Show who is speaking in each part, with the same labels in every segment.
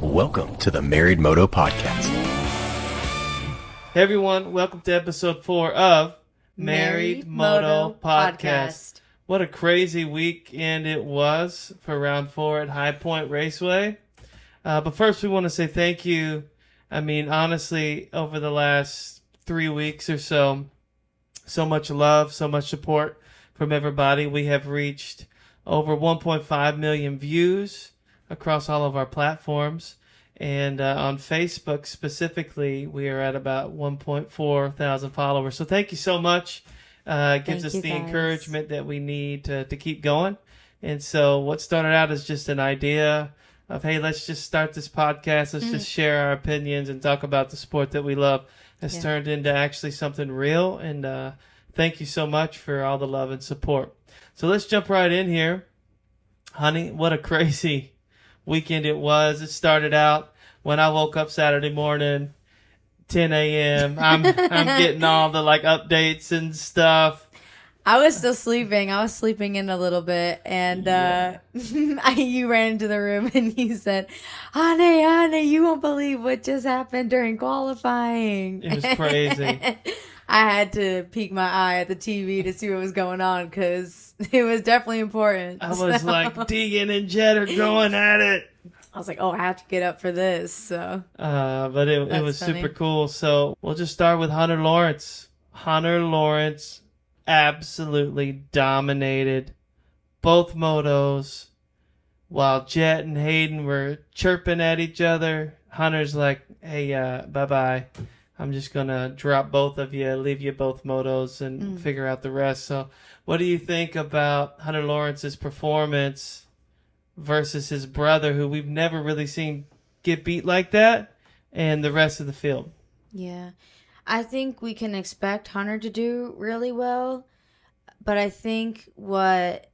Speaker 1: Welcome to the Married Moto Podcast.
Speaker 2: Hey everyone, welcome to episode 4 of Married Moto Podcast. What a crazy weekend it was for round 4 at High Point Raceway. But first we want to say thank you. I mean, honestly, over the last 3 weeks or so much love, so much support from everybody. We have reached over 1.5 million views across all of our platforms. And on Facebook specifically, we are at about 1.4 thousand followers. So thank you so much. It gives us the encouragement that we need to keep going. And so what started out as just an idea of, hey, let's just start this podcast. Let's just share our opinions and talk about the sport that we love has turned into actually something real. And thank you so much for all the love and support. So let's jump right in here. Honey, what a crazy weekend it was. It started out when I woke up Saturday morning, 10 a.m. I'm getting all the updates and stuff.
Speaker 3: I was still sleeping. I was sleeping in a little bit, and you ran into the room and you said, honey, you won't believe what just happened during qualifying.
Speaker 2: It was crazy.
Speaker 3: I had to peek my eye at the TV to see what was going on because it was definitely important.
Speaker 2: I was like, Deegan and Jett are going at it.
Speaker 3: I was like, oh, I have to get up for this. So,
Speaker 2: but it was
Speaker 3: funny.
Speaker 2: super cool. So we'll just start with Hunter Lawrence. Hunter Lawrence absolutely dominated both motos. While Jett and Hayden were chirping at each other, Hunter's like, hey, bye-bye. I'm just going to drop both of you, leave you both motos, and figure out the rest. So what do you think about Hunter Lawrence's performance versus his brother, who we've never really seen get beat like that, and the rest of the field?
Speaker 3: Yeah. I think we can expect Hunter to do really well, but I think what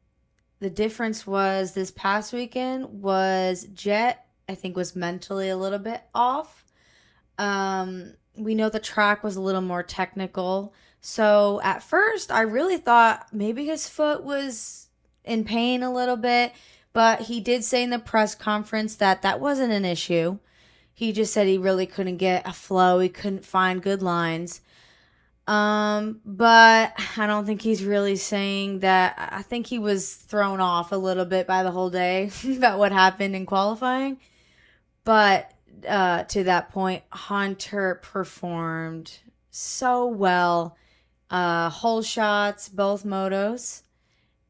Speaker 3: the difference was this past weekend was Jett, I think, was mentally a little bit off. We know the track was a little more technical. So at first, I really thought maybe his foot was in pain a little bit. But he did say in the press conference that wasn't an issue. He just said he really couldn't get a flow. He couldn't find good lines. But I don't think he's really saying that. I think he was thrown off a little bit by the whole day about what happened in qualifying. But to that point, Hunter performed so well. Whole shots, both motos.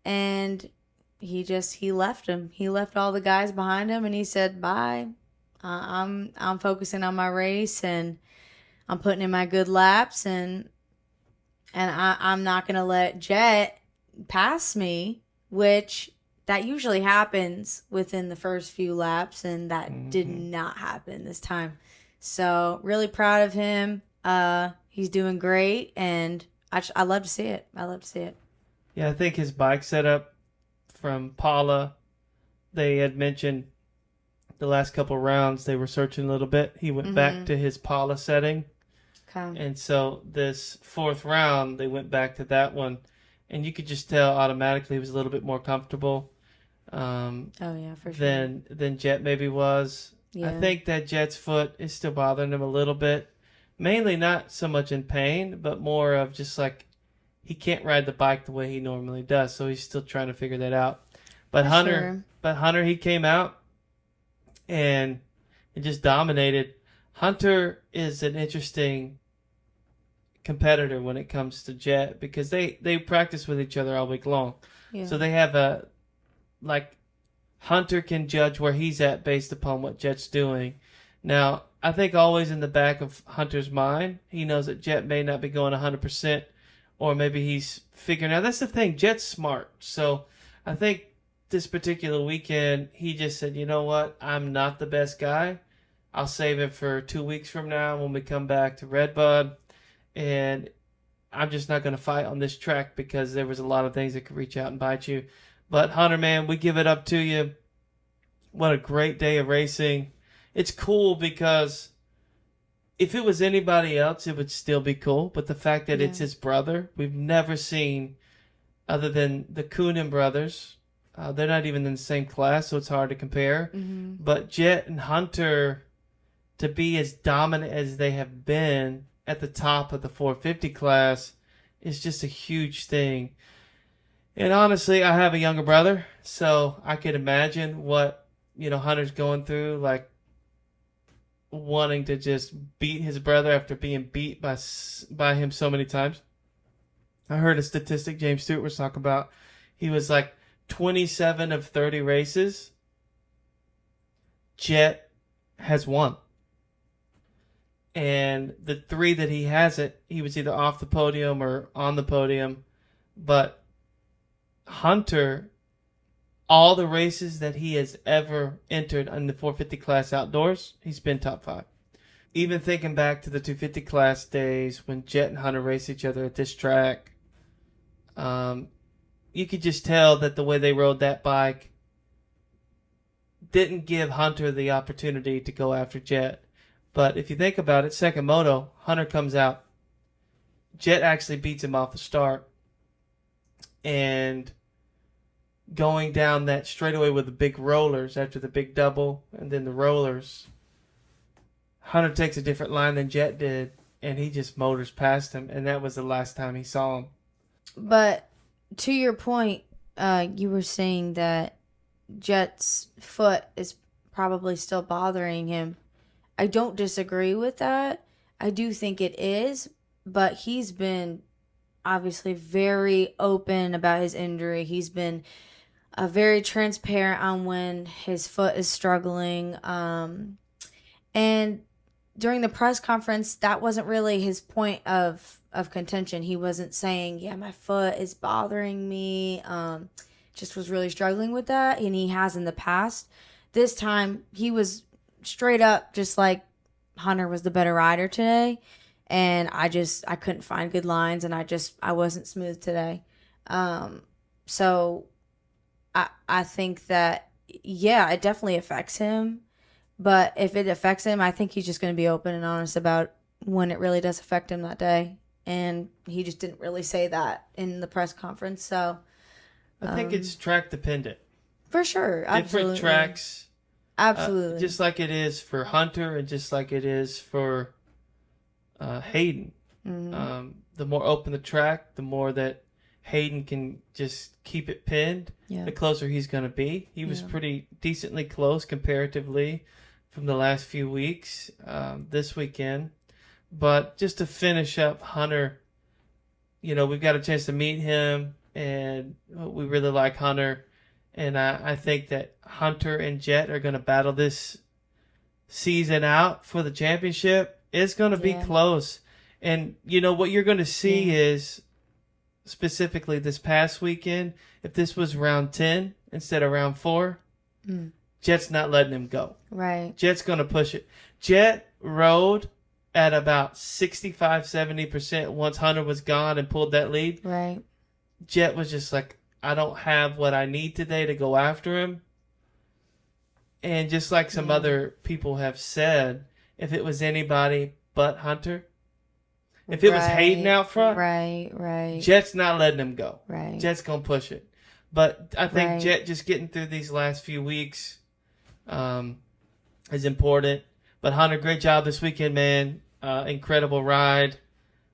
Speaker 3: And he left him. He left all the guys behind him and he said, bye. I'm focusing on my race and I'm putting in my good laps and I'm not going to let Jett pass me, which that usually happens within the first few laps, and that did not happen this time. So really proud of him. He's doing great, and I love to see it.
Speaker 2: Yeah, I think his bike setup from Paula, they had mentioned the last couple rounds they were searching a little bit. He went back to his Paula setting.
Speaker 3: Okay.
Speaker 2: And so this fourth round, they went back to that one. And you could just tell automatically he was a little bit more comfortable.
Speaker 3: Oh, yeah, for sure.
Speaker 2: Than Jett maybe was. Yeah. I think that Jett's foot is still bothering him a little bit. Mainly not so much in pain, but more of just he can't ride the bike the way he normally does. So he's still trying to figure that out. But Hunter, he came out and just dominated. Hunter is an interesting competitor when it comes to Jett because they practice with each other all week long. Yeah. So they have Hunter can judge where he's at based upon what Jett's doing. Now, I think always in the back of Hunter's mind, he knows that Jett may not be going 100%, or maybe he's figuring out. That's the thing. Jett's smart. So I think this particular weekend, he just said, you know what? I'm not the best guy. I'll save it for 2 weeks from now when we come back to Redbud. And I'm just not going to fight on this track because there was a lot of things that could reach out and bite you. But Hunter, man, we give it up to you. What a great day of racing. It's cool because if it was anybody else, it would still be cool. But the fact that it's his brother, we've never seen, other than the Coonan brothers, They're not even in the same class, so it's hard to compare.
Speaker 3: Mm-hmm.
Speaker 2: But Jett and Hunter, to be as dominant as they have been at the top of the 450 class, is just a huge thing. And honestly, I have a younger brother, so I could imagine what, Hunter's going through, like wanting to just beat his brother after being beat by him so many times. I heard a statistic James Stewart was talking about. He was like 27 of 30 races, Jett has won. And the 3 that he hasn't, he was either off the podium or on the podium. But Hunter, all the races that he has ever entered in the 450 class outdoors, he's been top 5. Even thinking back to the 250 class days when Jett and Hunter raced each other at this track, you could just tell that the way they rode that bike didn't give Hunter the opportunity to go after Jett. But if you think about it, second moto, Hunter comes out. Jett actually beats him off the start. And going down that straightaway with the big rollers after the big double and then the rollers, Hunter takes a different line than Jett did, and he just motors past him. And that was the last time he saw him.
Speaker 3: But to your point, you were saying that Jett's foot is probably still bothering him. I don't disagree with that. I do think it is, but he's been obviously very open about his injury. He's been very transparent on when his foot is struggling. And during the press conference, that wasn't really his point of contention. He wasn't saying, yeah, my foot is bothering me. Just was really struggling with that, and he has in the past. This time, he was straight up just like Hunter was the better rider today, and I couldn't find good lines, and I wasn't smooth today. So I think that, yeah, it definitely affects him, but if it affects him, I think he's just going to be open and honest about when it really does affect him that day, and he just didn't really say that in the press conference, so
Speaker 2: I think it's track dependent.
Speaker 3: For sure. Absolutely.
Speaker 2: Different tracks.
Speaker 3: Absolutely.
Speaker 2: Just like it is for Hunter and just like it is for Hayden.
Speaker 3: Mm-hmm.
Speaker 2: The more open the track, the more that Hayden can just keep it pinned, the closer he's going to be. He was pretty decently close comparatively from the last few weeks this weekend. But just to finish up Hunter, we've got a chance to meet him. And we really like Hunter. And I think that Hunter and Jett are going to battle this season out for the championship. It's going to be close. And, what you're going to see is, specifically this past weekend, if this was round 10 instead of round 4, Jett's not letting him go.
Speaker 3: Right.
Speaker 2: Jett's going to push it. Jett rode at about 65-70% once Hunter was gone and pulled that lead.
Speaker 3: Right.
Speaker 2: Jett was just like, I don't have what I need today to go after him. And just like some other people have said, if it was anybody but Hunter, if it was Hayden out front,
Speaker 3: right,
Speaker 2: Jett's not letting him go.
Speaker 3: Right.
Speaker 2: Jett's going to push it. But I think Jett just getting through these last few weeks is important. But Hunter, great job this weekend, man. Incredible ride.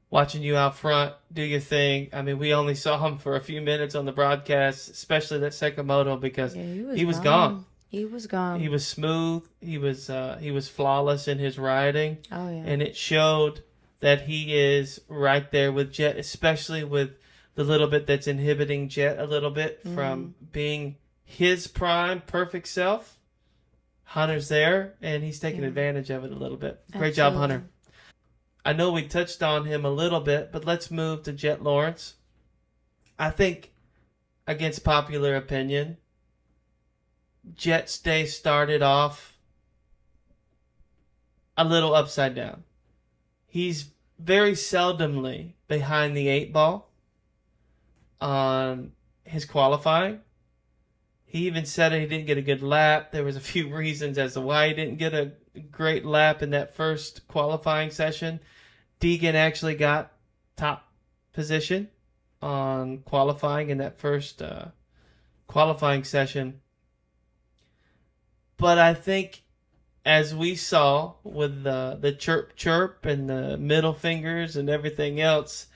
Speaker 2: Watching you out front do your thing. I mean, we only saw him for a few minutes on the broadcast, especially that second moto, because he was gone.
Speaker 3: He was gone.
Speaker 2: He was smooth. He was flawless in his riding.
Speaker 3: Oh yeah.
Speaker 2: And it showed that he is right there with Jett, especially with the little bit that's inhibiting Jett a little bit from being his prime perfect self. Hunter's there, and he's taking advantage of it a little bit. Great job, Hunter. I know we touched on him a little bit, but let's move to Jett Lawrence. I think, against popular opinion, Jett's day started off a little upside down. He's very seldomly behind the 8 ball on his qualifying. He even said he didn't get a good lap. There was a few reasons as to why he didn't get a great lap in that first qualifying session. Deegan actually got top position on qualifying in that first qualifying session. But I think, as we saw with the chirp chirp and the middle fingers and everything else,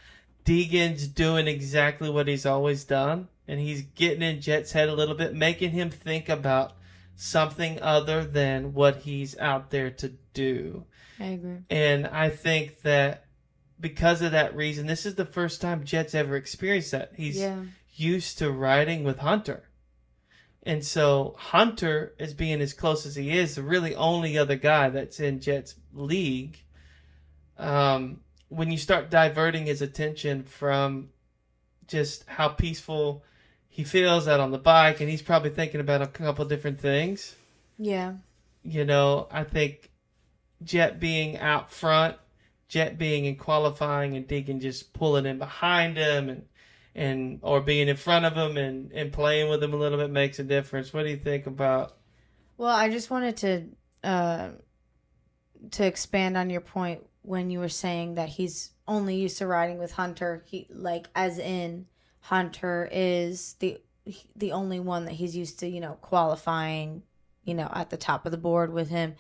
Speaker 2: Deegan's doing exactly what he's always done. And he's getting in Jett's head a little bit, making him think about something other than what he's out there to do.
Speaker 3: I agree.
Speaker 2: And I think that because of that reason, this is the first time Jett's ever experienced that. He's used to riding with Hunter. And so Hunter, as being as close as he is, the really only other guy that's in Jett's league. When you start diverting his attention from just how peaceful he feels out on the bike, and he's probably thinking about a couple different things.
Speaker 3: Yeah.
Speaker 2: You know, I think Jett being out front, Jett being in qualifying, and Deegan just pulling in behind him and or being in front of him and playing with him a little bit makes a difference. What do you think about?
Speaker 3: Well, I just wanted to expand on your point when you were saying that he's only used to riding with Hunter. He, like, as in Hunter is the only one that he's used to, qualifying, at the top of the board with him.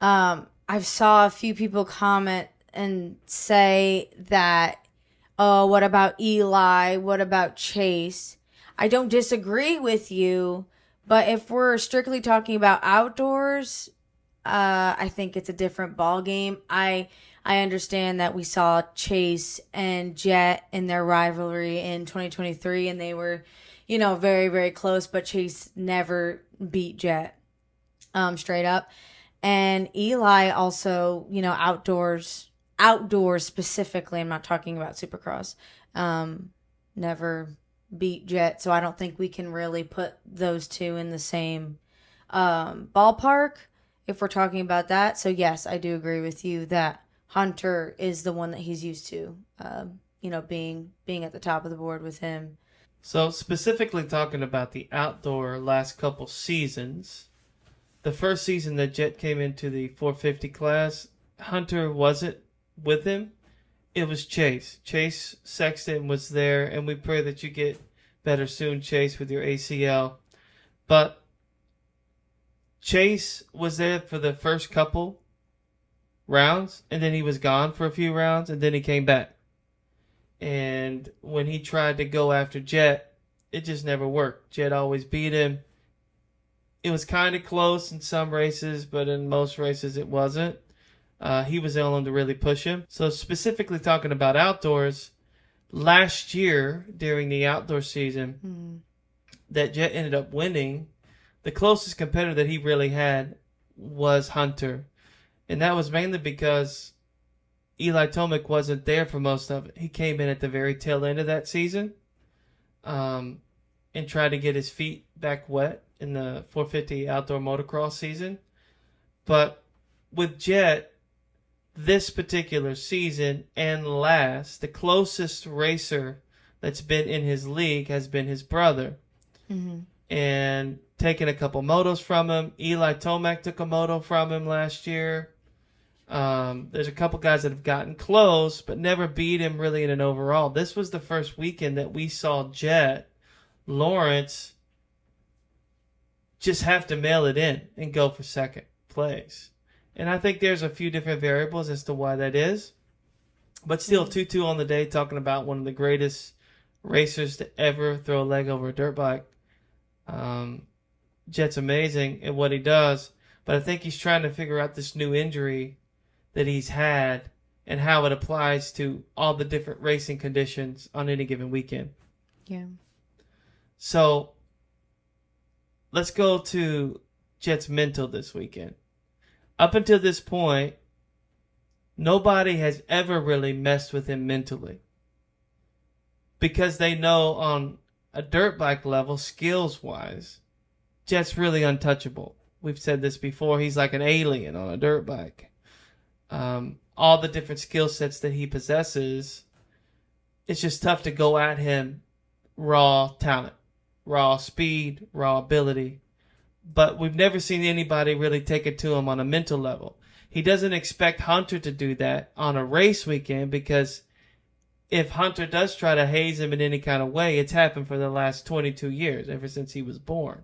Speaker 3: I've saw a few people comment and say that, oh, what about Eli? What about Chase? I don't disagree with you, but if we're strictly talking about outdoors, I think it's a different ball game. I understand that we saw Chase and Jett in their rivalry in 2023, and they were, very, very close, but Chase never beat Jett, straight up. And Eli also, outdoors specifically, I'm not talking about Supercross, never beat Jett. So I don't think we can really put those two in the same ballpark if we're talking about that. So yes, I do agree with you that Hunter is the one that he's used to, being at the top of the board with him.
Speaker 2: So specifically talking about the outdoor last couple seasons, the first season that Jett came into the 450 class, Hunter wasn't with him. It was Chase. Chase Sexton was there, and we pray that you get better soon, Chase, with your ACL. But Chase was there for the first couple rounds, and then he was gone for a few rounds, and then he came back. And when he tried to go after Jett, it just never worked. Jett always beat him. It was kind of close in some races, but in most races it wasn't. He was the only one to really push him. So specifically talking about outdoors, last year during the outdoor season that Jett ended up winning, the closest competitor that he really had was Hunter. And that was mainly because Eli Tomac wasn't there for most of it. He came in at the very tail end of that season and tried to get his feet back wet in the 450 outdoor motocross season. But with Jett, this particular season and last, the closest racer that's been in his league has been his brother. Mm-hmm. And taking a couple motos from him. Eli Tomac took a moto from him last year. There's a couple guys that have gotten close, but never beat him really in an overall. This was the first weekend that we saw Jett Lawrence just have to mail it in and go for second place. And I think there's a few different variables as to why that is. But still, 2-2 on the day, talking about one of the greatest racers to ever throw a leg over a dirt bike. Jett's amazing at what he does, but I think he's trying to figure out this new injury that he's had and how it applies to all the different racing conditions on any given weekend.
Speaker 3: Yeah.
Speaker 2: So let's go to Jett's mental this weekend. Up until this point, nobody has ever really messed with him mentally because they know on a dirt bike level, skills-wise, Jett's really untouchable. We've said this before. He's like an alien on a dirt bike. All the different skill sets that he possesses, it's just tough to go at him raw talent, raw speed, raw ability. But we've never seen anybody really take it to him on a mental level. He doesn't expect Hunter to do that on a race weekend because if Hunter does try to haze him in any kind of way, it's happened for the last 22 years, ever since he was born,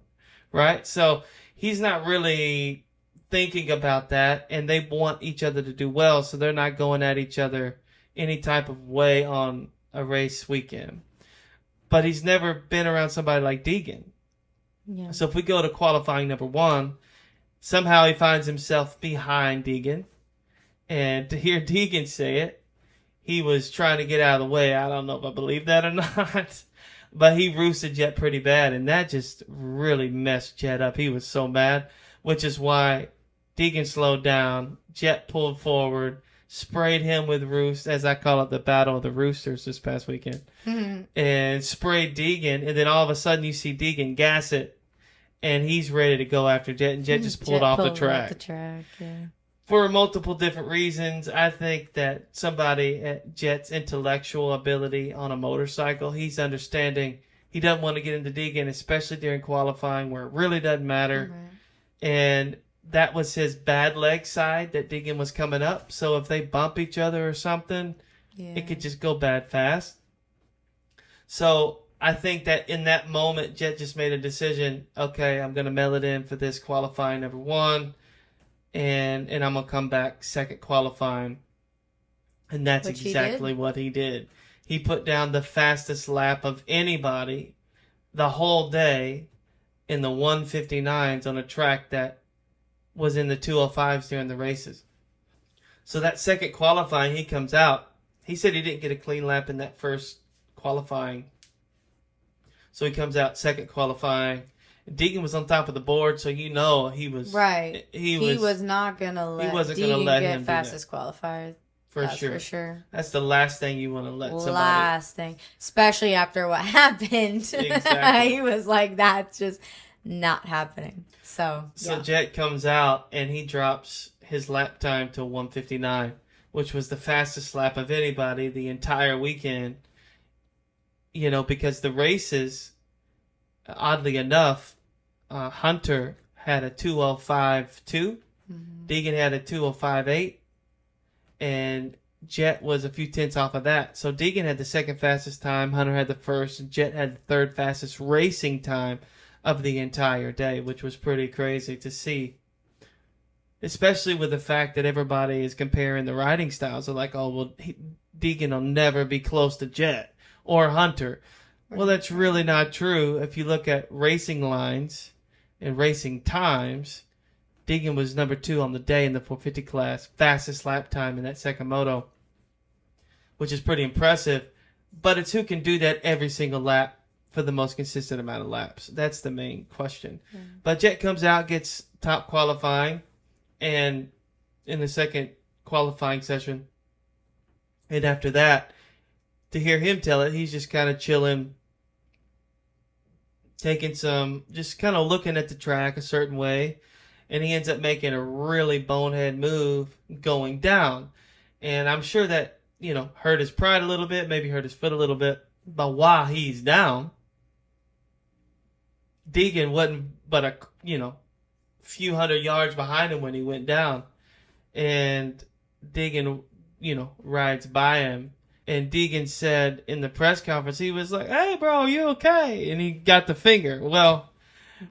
Speaker 2: right? So he's not really thinking about that, and they want each other to do well, so they're not going at each other any type of way on a race weekend. But he's never been around somebody like Deegan.
Speaker 3: Yeah.
Speaker 2: So if we go to qualifying number 1, somehow he finds himself behind Deegan. And to hear Deegan say it, he was trying to get out of the way. I don't know if I believe that or not. But he roosted Jett pretty bad, and that just really messed Jett up. He was so mad, which is why Deegan slowed down. Jett pulled forward, sprayed him with roost, as I call it, the battle of the roosters this past weekend, and sprayed Deegan. And then all of a sudden you see Deegan gas it, and he's ready to go after Jett, and Jett just pulled off the track.
Speaker 3: Yeah.
Speaker 2: For multiple different reasons. I think that somebody at Jett's intellectual ability on a motorcycle, he's understanding he doesn't want to get into Deegan, especially during qualifying where it really doesn't matter. And that was his bad leg side that Deegan was coming up. So if they bump each other or something, it could just go bad fast. So I think that in that moment, Jett just made a decision. Okay, I'm going to mail it in for this qualifying number 1. And I'm going to come back second qualifying. And that's exactly what he did. He put down the fastest lap of anybody the whole day in the 159s on a track that was in the 205s during the races. So that second qualifying, he comes out. He said he didn't get a clean lap in that first qualifying. So he comes out second qualifying. Deegan was on top of the board, so he was
Speaker 3: right. He was not gonna let Deegan get
Speaker 2: him
Speaker 3: fastest qualifier. For sure.
Speaker 2: That's the last thing you want to let somebody.
Speaker 3: Last thing, especially after what happened.
Speaker 2: Exactly.
Speaker 3: He was like, "That's just not happening." So
Speaker 2: Jett comes out and he drops his lap time to 1:59, which was the fastest lap of anybody the entire weekend. You know, because the races, oddly enough, Hunter had a 2:05.2, Deegan had a 2:05.8, and Jett was a few tenths off of that. So Deegan had the second fastest time, Hunter had the first, and Jett had the third fastest racing time of the entire day, which was pretty crazy to see. Especially with the fact that everybody is comparing the riding styles. They're like, oh, well, Deegan will never be close to Jett or Hunter. Well, that's really not true. If you look at racing lines and racing times, Deegan was number 2 on the day in the 450 class, fastest lap time in that second moto, which is pretty impressive. But it's who can do that every single lap for the most consistent amount of laps. That's the main question. Yeah. But Jett comes out, gets top qualifying, and in the second qualifying session, and after that, to hear him tell it, he's just kind of chilling, taking some, just kind of looking at the track a certain way, and he ends up making a really bonehead move going down. And I'm sure that, hurt his pride a little bit, maybe hurt his foot a little bit, but while he's down, Deegan wasn't but a, few hundred yards behind him when he went down. And Deegan, rides by him. And Deegan said in the press conference, he was like, "Hey, bro, are you okay?" And he got the finger. Well,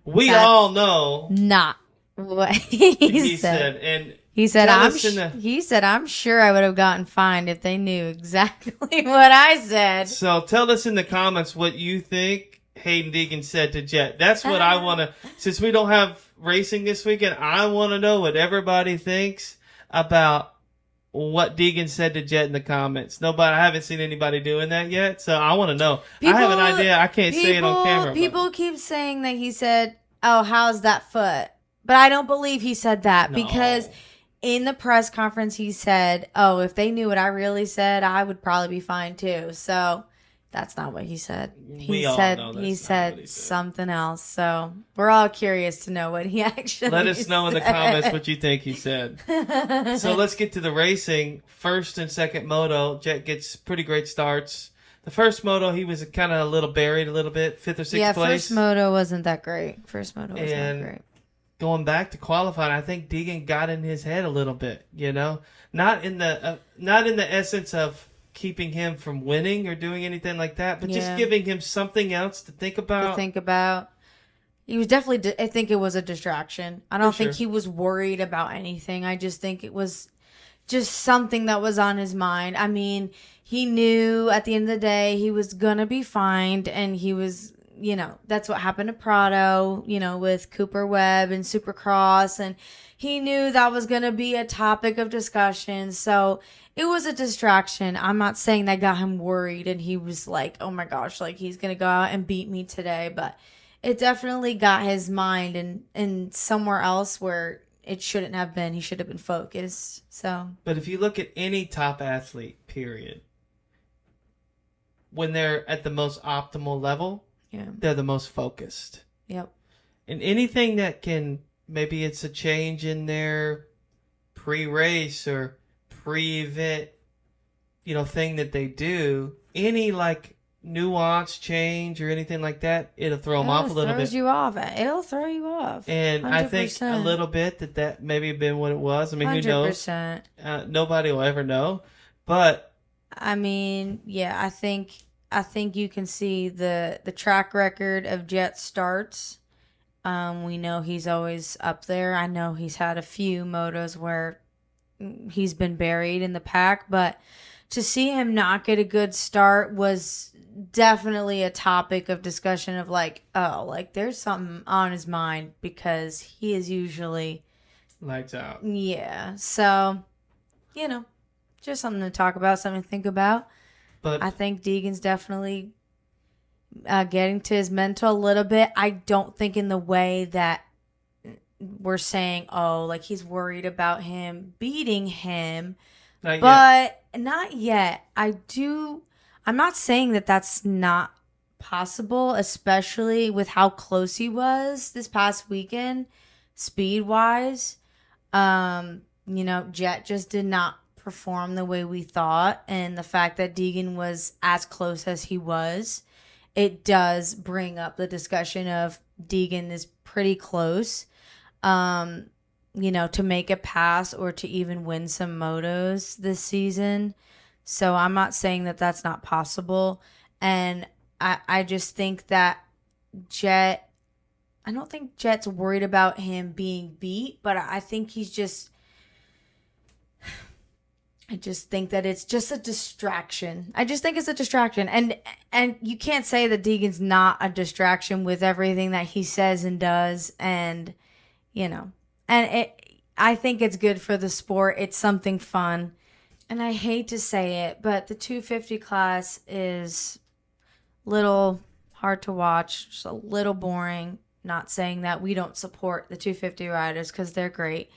Speaker 2: that's all know.
Speaker 3: Not what he said.
Speaker 2: And
Speaker 3: he said, I'm sure I would have gotten fined if they knew exactly what I said.
Speaker 2: So tell us in the comments what you think Hayden Deegan said to Jett. That's what I want to, since we don't have racing this weekend, I want to know what everybody thinks about what Deegan said to Jett in the comments. I haven't seen anybody doing that yet, so I want to know. I have an idea. I can't say it on camera.
Speaker 3: People keep saying that he said, "Oh, how's that foot?" But I don't believe he said that because in the press conference he said, "Oh, if they knew what I really said, I would probably be fine too." So that's not what he said. He said something else. So we're all curious to know what he actually
Speaker 2: Let us know in the comments what you think he said. So let's get to the racing. First and second moto, Jett gets pretty great starts. The first moto, he was kind of a little buried a little bit, 5th or 6th place.
Speaker 3: Yeah, first moto wasn't that great.
Speaker 2: Going back to qualifying, I think Deegan got in his head a little bit, not in the essence of keeping him from winning or doing anything like that, but just
Speaker 3: Yeah.
Speaker 2: giving him something else to think about.
Speaker 3: He was definitely, I think it was a distraction. I don't
Speaker 2: For
Speaker 3: think
Speaker 2: sure.
Speaker 3: he was worried about anything. I just think it was just something that was on his mind. I mean, he knew at the end of the day he was going to be fined, and he was, that's what happened to Prado, with Cooper Webb and Supercross, and he knew that was going to be a topic of discussion. So it was a distraction. I'm not saying that got him worried and he was like, oh my gosh, like he's going to go out and beat me today, but it definitely got his mind in somewhere else where it shouldn't have been. He should have been focused. So,
Speaker 2: But if you look at any top athlete, period, when they're at the most optimal level,
Speaker 3: yeah.
Speaker 2: they're the most focused.
Speaker 3: Yep.
Speaker 2: And anything that can, maybe it's a change in their pre-race or pre-event, thing that they do, any like nuance change or anything like that, it'll throw them off a little bit.
Speaker 3: It'll throw you off.
Speaker 2: And
Speaker 3: 100%.
Speaker 2: I think a little bit that maybe been what it was. I mean,
Speaker 3: 100%.
Speaker 2: who knows? Nobody will ever know. But
Speaker 3: I mean, yeah, I think you can see the track record of Jett starts. We know he's always up there. I know he's had a few motos where he's been buried in the pack, but to see him not get a good start was definitely a topic of discussion of like, oh, like there's something on his mind, because he is usually
Speaker 2: lights out.
Speaker 3: Yeah. So, just something to talk about, something to think about.
Speaker 2: But
Speaker 3: I think Deegan's definitely getting to his mental a little bit. I don't think in the way that we're saying, oh, like he's worried about him beating him. Not yet. I'm not saying that that's not possible, especially with how close he was this past weekend, speed-wise. Jett just did not perform the way we thought, and the fact that Deegan was as close as he was, it does bring up the discussion of Deegan is pretty close, to make a pass or to even win some motos this season. So I'm not saying that that's not possible. And I just think that Jett, I don't think Jett's worried about him being beat, but I think I just think that it's just a distraction. I just think it's a distraction. And you can't say that Deegan's not a distraction with everything that he says and does. And, I think it's good for the sport. It's something fun. And I hate to say it, but the 250 class is a little hard to watch, just a little boring. Not saying that we don't support the 250 riders, because they're great.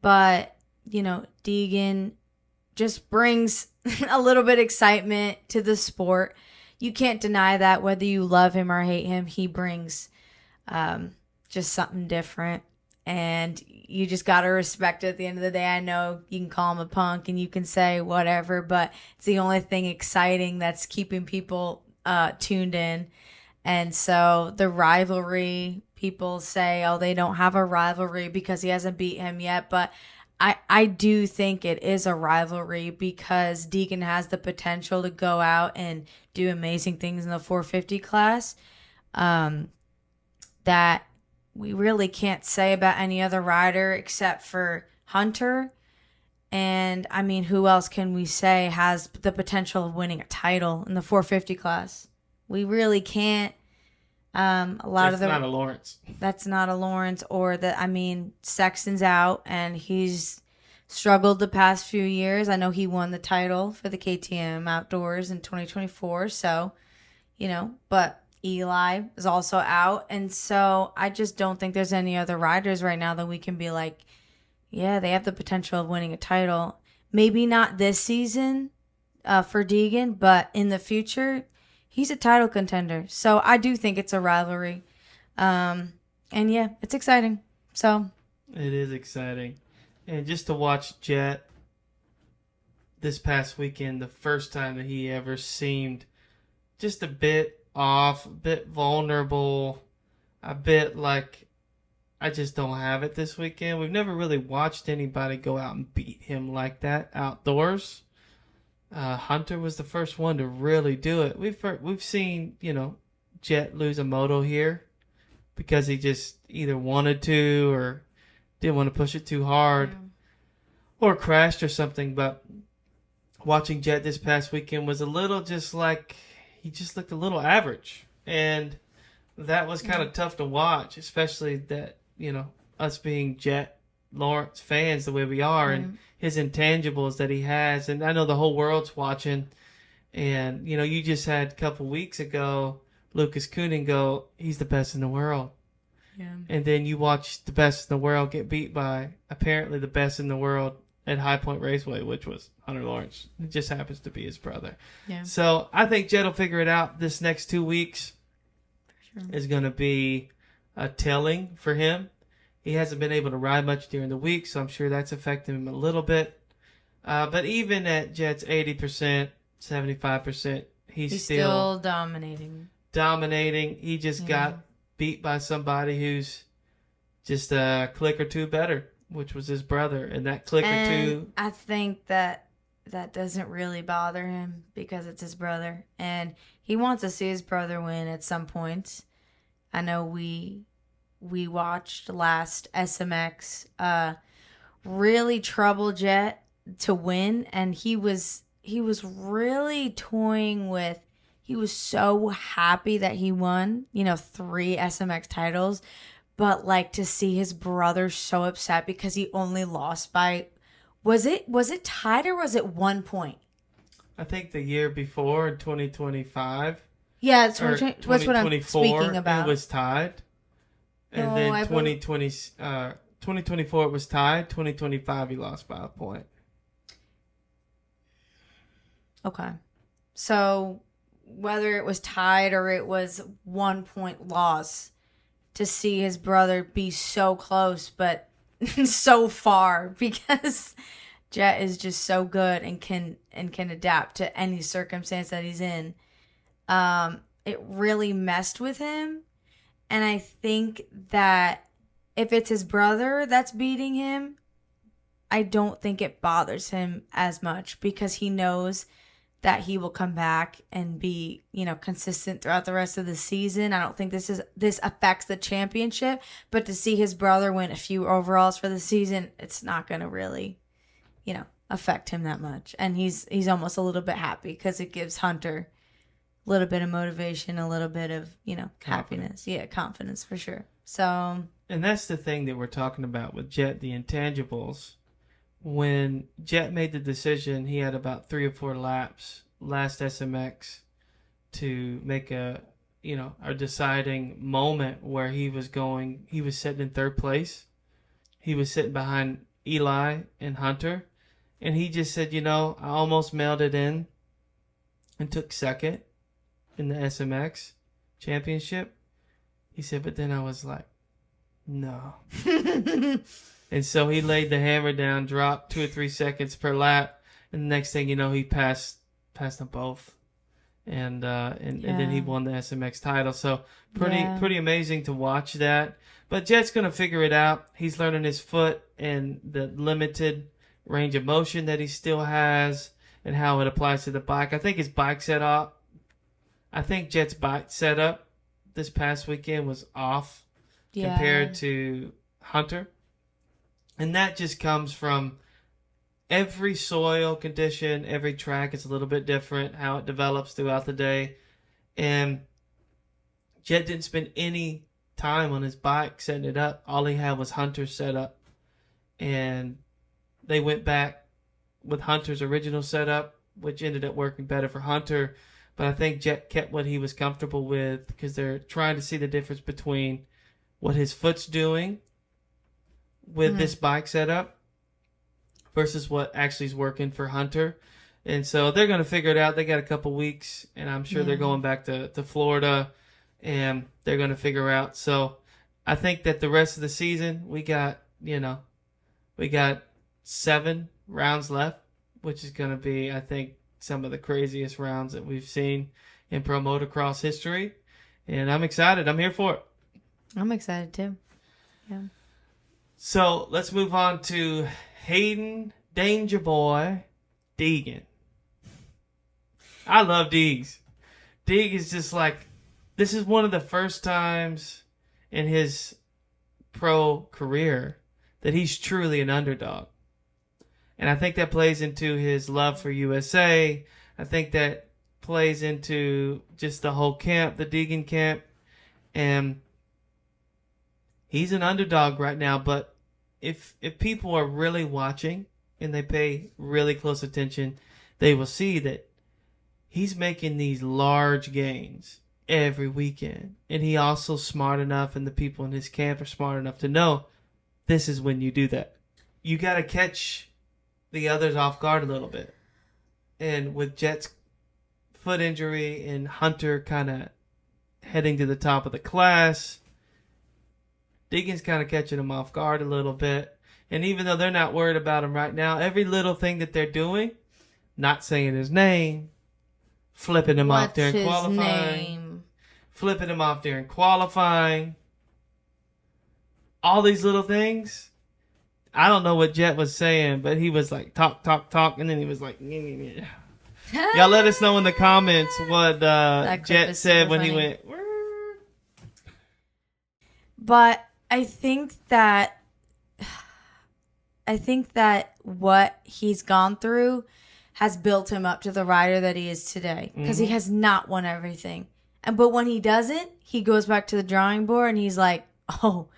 Speaker 3: But, Deegan just brings a little bit of excitement to the sport. You can't deny that, whether you love him or hate him. He brings just something different. And you just got to respect it at the end of the day. I know you can call him a punk and you can say whatever, but it's the only thing exciting that's keeping people tuned in. And so the rivalry, people say, oh, they don't have a rivalry because he hasn't beat him yet. But I do think it is a rivalry, because Deegan has the potential to go out and do amazing things in the 450 class that we really can't say about any other rider except for Hunter. And, I mean, who else can we say has the potential of winning a title in the 450 class? We really can't. That's not
Speaker 2: a Lawrence.
Speaker 3: That's not a Lawrence. Or Sexton's out, and he's struggled the past few years. I know he won the title for the KTM Outdoors in 2024. So, but Eli is also out. And so I just don't think there's any other riders right now that we can be like, yeah, they have the potential of winning a title. Maybe not this season for Deegan, but in the future, he's a title contender. So I do think it's a rivalry. And yeah, it's exciting. So
Speaker 2: it is exciting. And just to watch Jett this past weekend, the first time that he ever seemed just a bit off, a bit vulnerable, a bit like, I just don't have it this weekend. We've never really watched anybody go out and beat him like that outdoors. Hunter was the first one to really do it. We've seen, Jett lose a moto here because he just either wanted to or didn't want to push it too hard or crashed or something. But watching Jett this past weekend was a little just like he just looked a little average. And that was kind of tough to watch, especially that, us being Jett Lawrence fans the way we are and his intangibles that he has. And I know the whole world's watching. And, you just had a couple weeks ago, Lucas Coonan go, he's the best in the world.
Speaker 3: Yeah.
Speaker 2: And then you watch the best in the world get beat by apparently the best in the world at High Point Raceway, which was Hunter Lawrence. It just happens to be his brother.
Speaker 3: Yeah.
Speaker 2: So I think Jett will figure it out this next 2 weeks.
Speaker 3: For sure.
Speaker 2: Is going to be telling for him. He hasn't been able to ride much during the week, so I'm sure that's affecting him a little bit. But even at Jett's 80%, 75%, he's still
Speaker 3: dominating.
Speaker 2: He just got beat by somebody who's just a click or two better, which was his brother. And that click or two...
Speaker 3: I think that doesn't really bother him because it's his brother. And he wants to see his brother win at some point. I know we watched last SMX really trouble Jett to win, and he was really toying with. He was so happy that he won, 3 SMX titles, but like to see his brother so upset because he only lost by, was it tied or was it 1 point?
Speaker 2: I think the year before in 2025.
Speaker 3: Yeah, that's what I'm speaking about.
Speaker 2: It was tied. And then 2024 it was tied. 2025 he lost by a point.
Speaker 3: Okay. So whether it was tied or it was 1 point loss, to see his brother be so close but so far, because Jett is just so good and can adapt to any circumstance that he's in. It really messed with him. And I think that if it's his brother that's beating him, I don't think it bothers him as much because he knows that he will come back and be, consistent throughout the rest of the season. I don't think this affects the championship, but to see his brother win a few overalls for the season, it's not going to really, affect him that much. And he's almost a little bit happy because it gives Hunter a little bit of motivation, a little bit of, happiness. Yeah, confidence for sure. So.
Speaker 2: And that's the thing that we're talking about with Jett, the intangibles. When Jett made the decision, he had about 3 or 4 laps last SMX to make a deciding moment where he was sitting in 3rd place. He was sitting behind Eli and Hunter. And he just said, I almost mailed it in and took 2nd in the SMX championship. He said, but then I was like, no. And so he laid the hammer down, dropped 2 or 3 seconds per lap, and the next thing you know, he passed them both, and then he won the SMX title. So pretty amazing to watch that. But Jett's gonna figure it out. He's learning his foot and the limited range of motion that he still has, and how it applies to the bike. I think his bike setup. I think Jett's bike setup this past weekend was off compared to Hunter. And that just comes from every soil condition, every track is a little bit different, how it develops throughout the day. And Jett didn't spend any time on his bike setting it up. All he had was Hunter's setup. And they went back with Hunter's original setup, which ended up working better for Hunter. But I think Jett kept what he was comfortable with because they're trying to see the difference between what his foot's doing with this bike setup versus what actually is working for Hunter. And so they're going to figure it out. They got a couple weeks, and I'm sure they're going back to Florida, and they're going to figure out. So I think that the rest of the season, we got 7 rounds left, which is going to be, I think, some of the craziest rounds that we've seen in pro motocross history. And I'm excited. I'm here for it.
Speaker 3: I'm excited too. Yeah.
Speaker 2: So let's move on to Hayden Danger Boy Deegan. I love Deegs. Deeg is just like, this is one of the first times in his pro career that he's truly an underdog. And I think that plays into his love for USA. I think that plays into just the whole camp, the Deegan camp. And he's an underdog right now, but if people are really watching and they pay really close attention, they will see that he's making these large gains every weekend. And he also smart enough, and the people in his camp are smart enough to know this is when you do that. You got to catch the others off guard a little bit. And with Jett's foot injury and Hunter kind of heading to the top of the class, Deegan's kind of catching him off guard a little bit. And even though they're not worried about him right now, every little thing that they're doing, not saying his name, flipping him off during qualifying, flipping him off during qualifying, all these little things. I don't know what Jett was saying, but he was like, talk, and then he was like, yeah. Y'all let us know in the comments what Jett said when he went.
Speaker 3: But I think that what he's gone through has built him up to the rider that he is today, because he has not won everything. But when he doesn't, he goes back to the drawing board and he's like, oh,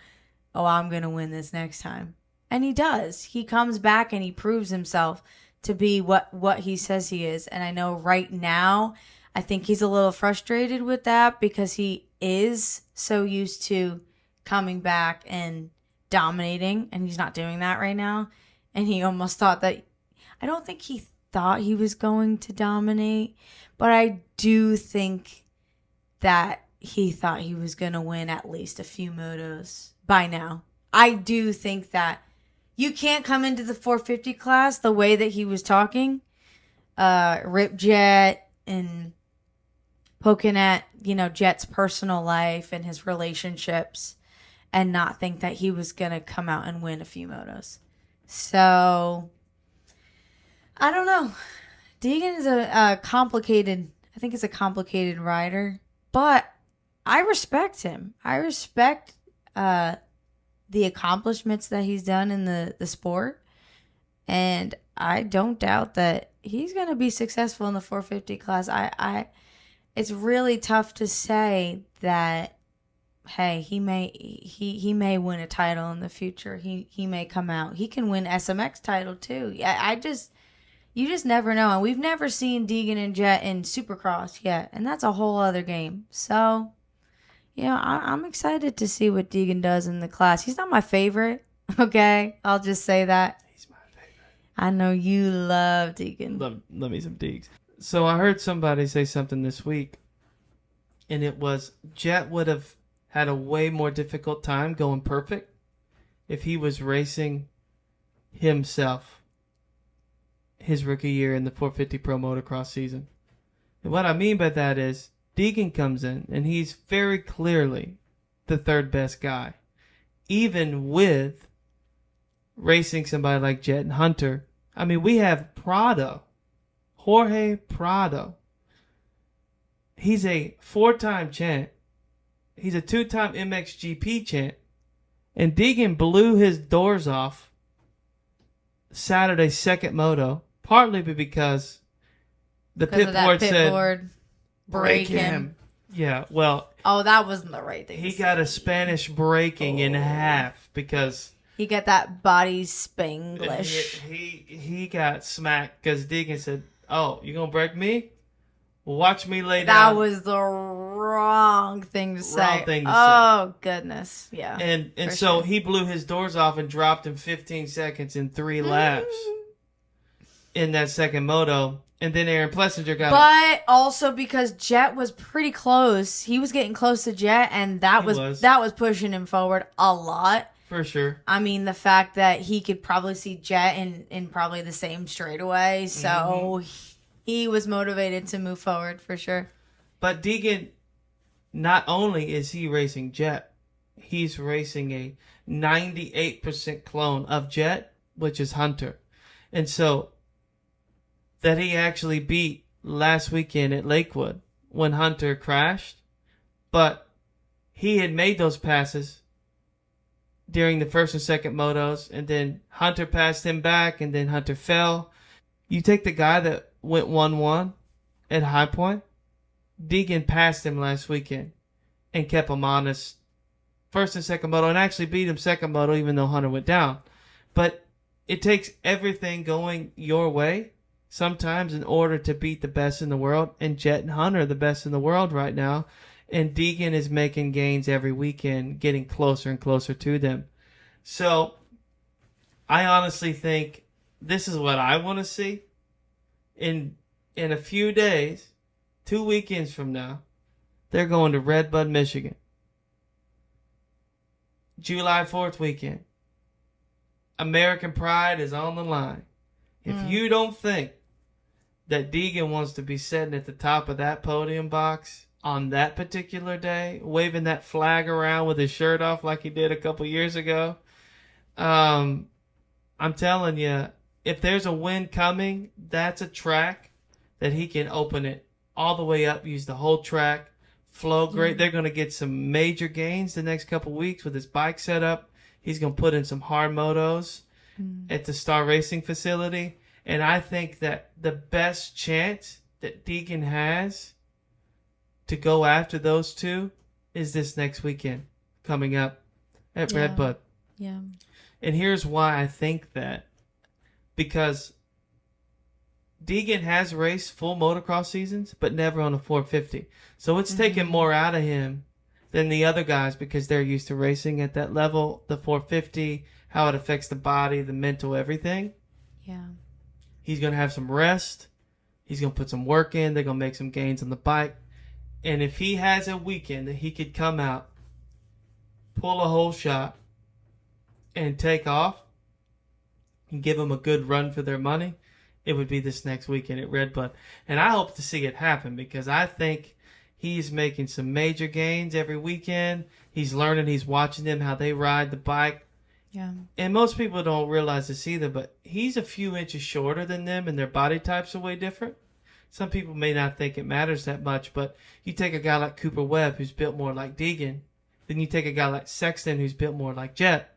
Speaker 3: I'm going to win this next time. And he does. He comes back and he proves himself to be what he says he is. And I know right now, I think he's a little frustrated with that because he is so used to coming back and dominating, and he's not doing that right now. And he almost thought that, I don't think he thought he was going to dominate, but I do think that he thought he was going to win at least a few motos by now. I do think that you can't come into the 450 class the way that he was talking, rip Jett and poking at, Jett's personal life and his relationships, and not think that he was going to come out and win a few motos. So, I don't know. Deegan is a complicated rider, but I respect him. I respect the accomplishments that he's done in the sport, and I don't doubt that he's going to be successful in the 450 class. It's really tough to say that, hey, he may win a title in the future. He may come out. He can win SMX title too. You just never know. And we've never seen Deegan and Jett in Supercross yet, and that's a whole other game. So, I'm excited to see what Deegan does in the class. He's not my favorite, okay? I'll just say that.
Speaker 2: He's my favorite.
Speaker 3: I know you love Deegan.
Speaker 2: Love me some Deegs. So I heard somebody say something this week, and it was Jett would have had a way more difficult time going perfect if he was racing himself his rookie year in the 450 Pro Motocross season. And what I mean by that is Deegan comes in, and he's very clearly the third best guy, even with racing somebody like Jett and Hunter. I mean, we have Jorge Prado. He's a 4-time champ. He's a 2-time MXGP champ. And Deegan blew his doors off Saturday's second moto, partly because the pit board said, break him. Yeah, well.
Speaker 3: Oh, that wasn't the right thing.
Speaker 2: He got a Spanish breaking in half because
Speaker 3: he got that body Spanglish.
Speaker 2: He got smacked because Deegan said, "Oh, you gonna break me? Well, watch me lay down."
Speaker 3: That was the wrong thing to say. Oh goodness, yeah.
Speaker 2: And so he blew his doors off and dropped him 15 seconds in 3 laps in that second moto. And then Aaron Plessinger got
Speaker 3: But also because Jett was pretty close. He was getting close to Jett, and that was pushing him forward a lot.
Speaker 2: For sure.
Speaker 3: I mean, the fact that he could probably see Jett in probably the same straightaway, so he was motivated to move forward for sure.
Speaker 2: But Deegan, not only is he racing Jett, he's racing a 98% clone of Jett, which is Hunter. And so that he actually beat last weekend at Lakewood when Hunter crashed, but he had made those passes during the first and second motos, and then Hunter passed him back, and then Hunter fell. You take the guy that went 1-1 at High Point, Deegan passed him last weekend and kept him honest first and second moto, and actually beat him second moto even though Hunter went down. But it takes everything going your way sometimes in order to beat the best in the world, and Jett and Hunter are the best in the world right now, and Deegan is making gains every weekend, getting closer and closer to them. So I honestly think this is what I want to see. In a few days, 2 weekends from now, they're going to Redbud, Michigan. July 4th weekend. American pride is on the line. If you don't think that Deegan wants to be sitting at the top of that podium box on that particular day, waving that flag around with his shirt off like he did a couple years ago, I'm telling you, if there's a win coming, that's a track that he can open it all the way up, use the whole track, flow great. They're going to get some major gains the next couple weeks with his bike setup. He's going to put in some hard motos at the Star Racing facility. And I think that the best chance that Deegan has to go after those two is this next weekend coming up at Redbud.
Speaker 3: Yeah.
Speaker 2: And here's why I think that. Because Deegan has raced full motocross seasons, but never on a 450. So it's taken more out of him than the other guys because they're used to racing at that level, the 450, how it affects the body, the mental, everything.
Speaker 3: Yeah.
Speaker 2: He's going to have some rest. He's going to put some work in. They're going to make some gains on the bike. And if he has a weekend that he could come out, pull a whole shot, and take off, and give them a good run for their money, it would be this next weekend at Redbud. And I hope to see it happen because I think he's making some major gains every weekend. He's learning, he's watching them, how they ride the bike.
Speaker 3: Yeah.
Speaker 2: And most people don't realize this either, but he's a few inches shorter than them and their body types are way different. Some people may not think it matters that much, but you take a guy like Cooper Webb who's built more like Deegan, then you take a guy like Sexton who's built more like Jett.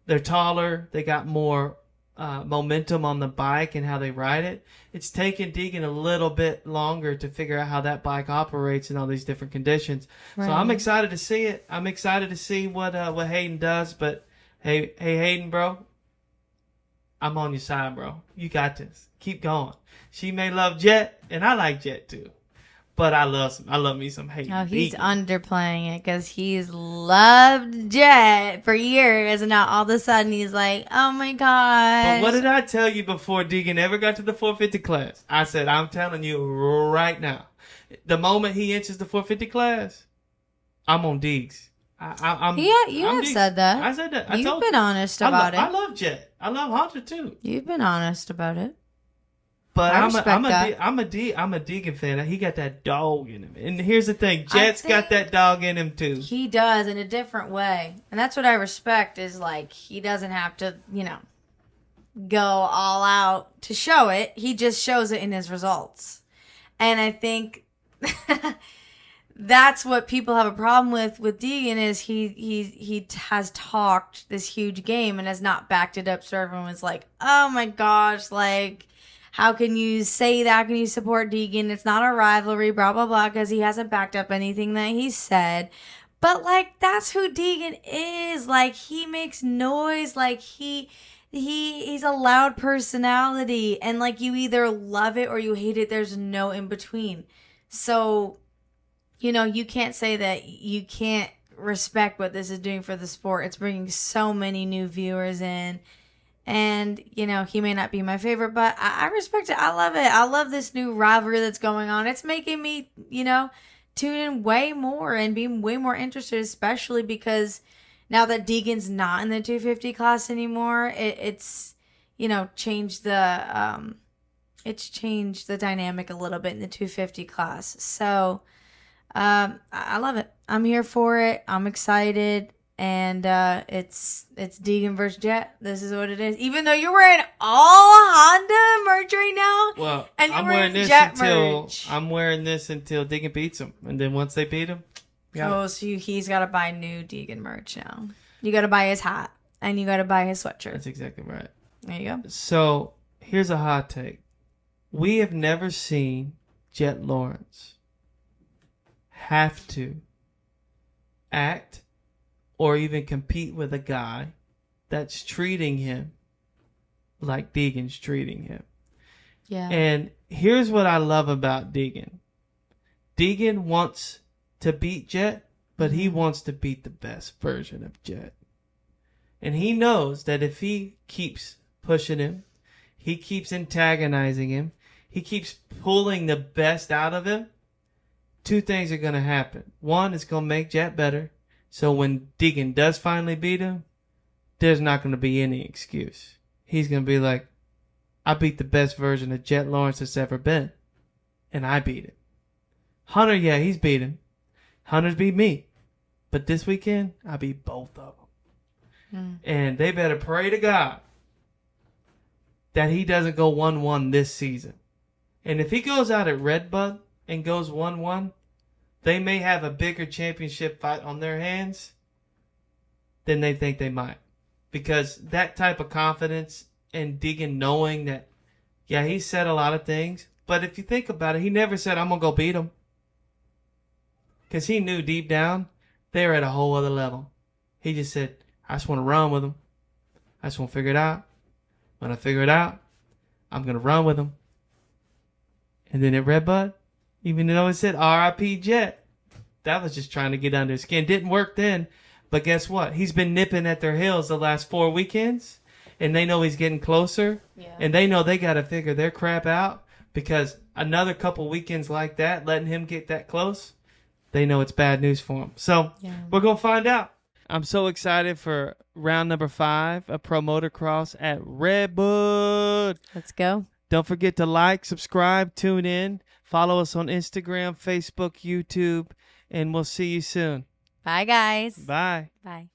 Speaker 2: They're taller, they got more momentum on the bike and how they ride it. It's taken Deegan a little bit longer to figure out how that bike operates in all these different conditions. Right. So I'm excited to see it. I'm excited to see what Hayden does. But hey Hayden, bro, I'm on your side, bro. You got this. Keep going. She may love Jett, and I like Jett too. But I love me some Hayden.
Speaker 3: Oh, he's underplaying it because he's loved Jett for years, and now all of a sudden he's like, "Oh my god!"
Speaker 2: But what did I tell you before Deegan ever got to the 450 class? I said, "I'm telling you right now, the moment he enters the 450 class, I'm on Deegs."
Speaker 3: You have said that.
Speaker 2: I said that.
Speaker 3: You've been honest about it.
Speaker 2: I love Jett. I love Hunter too.
Speaker 3: You've been honest about it.
Speaker 2: But I'm a Deegan fan. He got that dog in him. And here's the thing. Jett's got that dog in him too.
Speaker 3: He does in a different way. And that's what I respect is like he doesn't have to, go all out to show it. He just shows it in his results. And I think that's what people have a problem with Deegan is he has talked this huge game and has not backed it up so everyone's like, "Oh my gosh, like how can you say that? How can you support Deegan? It's not a rivalry, blah, blah, blah," because he hasn't backed up anything that he said. But, like, that's who Deegan is. Like, he makes noise. Like, he's a loud personality. And, like, you either love it or you hate it. There's no in between. So, you can't say that you can't respect what this is doing for the sport. It's bringing so many new viewers in. And, he may not be my favorite, but I respect it. I love it. I love this new rivalry that's going on. It's making me, tune in way more and be way more interested, especially because now that Deegan's not in the 250 class anymore, it's changed the dynamic a little bit in the 250 class. So, I love it. I'm here for it. I'm excited. And it's Deegan versus Jett. This is what it is. Even though you're wearing all Honda merch right now, And you're
Speaker 2: I'm
Speaker 3: wearing
Speaker 2: wearing this
Speaker 3: Jett
Speaker 2: until
Speaker 3: merch.
Speaker 2: I'm wearing this until Deegan beats him, and then once they beat him,
Speaker 3: Oh, so he's got to buy new Deegan merch now. You got to buy his hat, and you got to buy his sweatshirt.
Speaker 2: That's exactly right.
Speaker 3: There you go.
Speaker 2: So here's a hot take: we have never seen Jett Lawrence have to act or even compete with a guy that's treating him like Deegan's treating him.
Speaker 3: Yeah.
Speaker 2: And here's what I love about Deegan. Deegan wants to beat Jett, but he wants to beat the best version of Jett. And he knows that if he keeps pushing him, he keeps antagonizing him, he keeps pulling the best out of him, two things are going to happen. One, it's going to make Jett better. So when Deegan does finally beat him, there's not going to be any excuse. He's going to be like, I beat the best version of Jett Lawrence that's ever been. And I beat him. Hunter, yeah, he's beat him. Hunter's beat me. But this weekend, I beat both of them. And they better pray to God that he doesn't go 1-1 this season. And if he goes out at Redbud and goes 1-1, they may have a bigger championship fight on their hands than they think they might. Because that type of confidence and Deegan knowing that, yeah, he said a lot of things. But if you think about it, he never said, I'm going to go beat him. Because he knew deep down, they were at a whole other level. He just said, I just want to run with him. I just want to figure it out. When I figure it out, I'm going to run with him. And then at Redbud, even though it said R.I.P. Jett, that was just trying to get under his skin. Didn't work then. But guess what? He's been nipping at their heels the last 4 weekends. And they know he's getting closer. Yeah. And they know they got to figure their crap out. Because another couple weekends like that, letting him get that close, they know it's bad news for him. So we're going to find out. I'm so excited for round number 5 of Pro Motocross at Redbud.
Speaker 3: Let's go.
Speaker 2: Don't forget to like, subscribe, tune in. Follow us on Instagram, Facebook, YouTube, and we'll see you soon.
Speaker 3: Bye, guys.
Speaker 2: Bye.
Speaker 3: Bye.